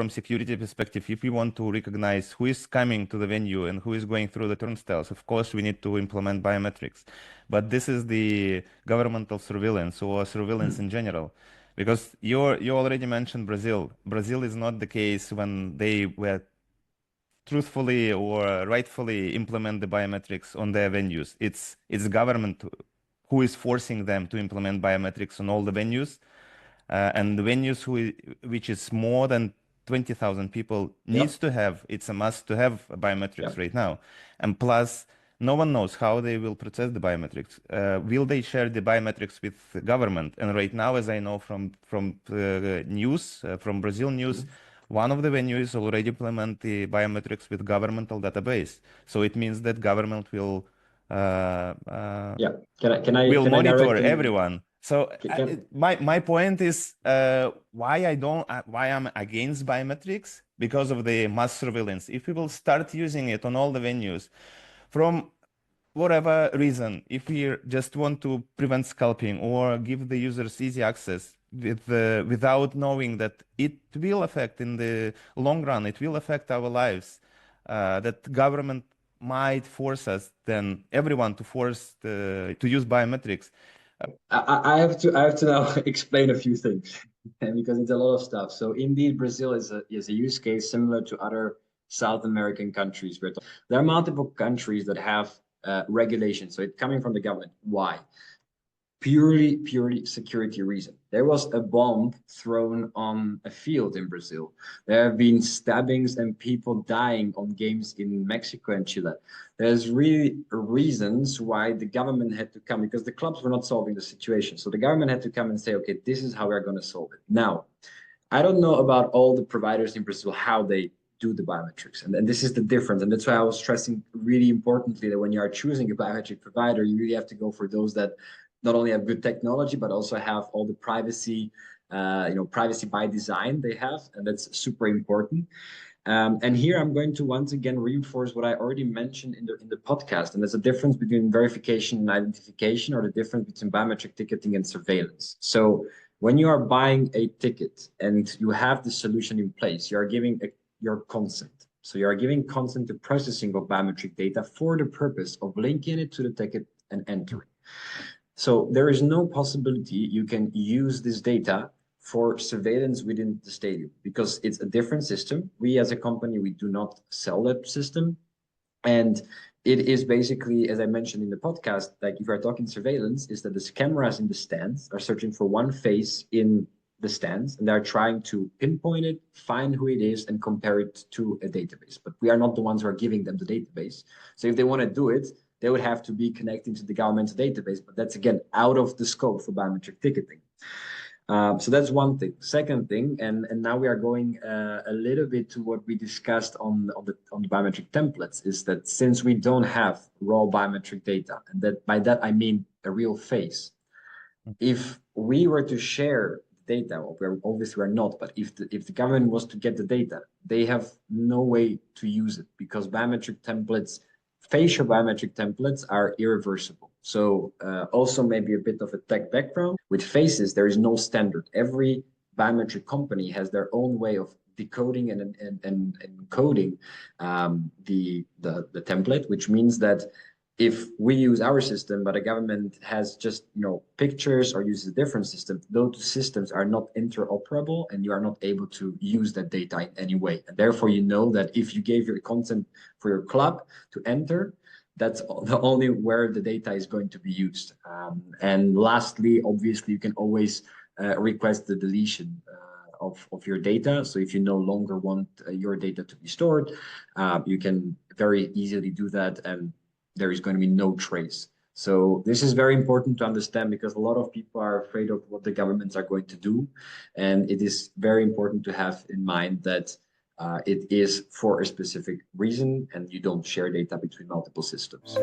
from security perspective, if we want to recognize who is coming to the venue and who is going through the turnstiles, of course, we need to implement biometrics. But this is the governmental surveillance or surveillance in general. Because you already mentioned Brazil. Brazil is not the case when they were truthfully or rightfully implement the biometrics on their venues. It's government who is forcing them to implement biometrics on all the venues. And the venues which is more than 20,000 people needs to have, it's a must to have biometrics right now. And plus, no one knows how they will process the biometrics. Will they share the biometrics with the government? And right now, as I know from news, from Brazil news, one of the venues already implement the biometrics with governmental database. So it means that government will Can I monitor directly... everyone. So my point is why I'm against biometrics, because of the mass surveillance. If we will start using it on all the venues, from whatever reason, if we just want to prevent scalping or give the users easy access without knowing that it will affect in the long run, it will affect our lives, that government might force us, then everyone to force to use biometrics. I have to now explain a few things because it's a lot of stuff. So indeed, Brazil is a use case similar to other South American countries. There are multiple countries that have regulation. So it's coming from the government. Why? Purely security reason. There was a bomb thrown on a field in Brazil. There have been stabbings and people dying on games in Mexico and Chile. There's really reasons why the government had to come, because the clubs were not solving the situation. So the government had to come and say, okay, this is how we're going to solve it. Now, I don't know about all the providers in Brazil, how they do the biometrics. And this is the difference. And that's why I was stressing really importantly that when you are choosing a biometric provider, you really have to go for those that not only have good technology, but also have all the privacy, privacy by design they have. And that's super important. And here I'm going to once again reinforce what I already mentioned in the podcast. And there's a difference between verification and identification, or the difference between biometric ticketing and surveillance. So when you are buying a ticket and you have the solution in place, you are giving your consent. So you are giving consent to processing of biometric data for the purpose of linking it to the ticket and entering. So there is no possibility you can use this data for surveillance within the stadium, because it's a different system. We as a company, we do not sell that system. And it is basically, as I mentioned in the podcast, like if we're talking surveillance, is that the cameras in the stands are searching for one face in the stands, and they're trying to pinpoint it, find who it is, and compare it to a database. But we are not the ones who are giving them the database. So if they want to do it, they would have to be connecting to the government's database, but that's again out of the scope for biometric ticketing. So that's one thing. Second thing, and now we are going a little bit to what we discussed on the biometric templates, is that since we don't have raw biometric data, and that by that I mean a real face, if we were to share data, well, obviously we're not, but if the government was to get the data, they have no way to use it, because biometric templates, facial biometric templates, are irreversible. So also maybe a bit of a tech background. With faces, there is no standard. Every biometric company has their own way of decoding and encoding the template, which means that if we use our system, but a government has just pictures or uses a different system, those systems are not interoperable, and you are not able to use that data in any way. And therefore, you know that if you gave your consent for your club to enter, that's the only where the data is going to be used. And lastly, obviously, you can always request the deletion of your data. So if you no longer want your data to be stored, you can very easily do that, and there is going to be no trace. So this is very important to understand, because a lot of people are afraid of what the governments are going to do. And it is very important to have in mind that it is for a specific reason, and you don't share data between multiple systems.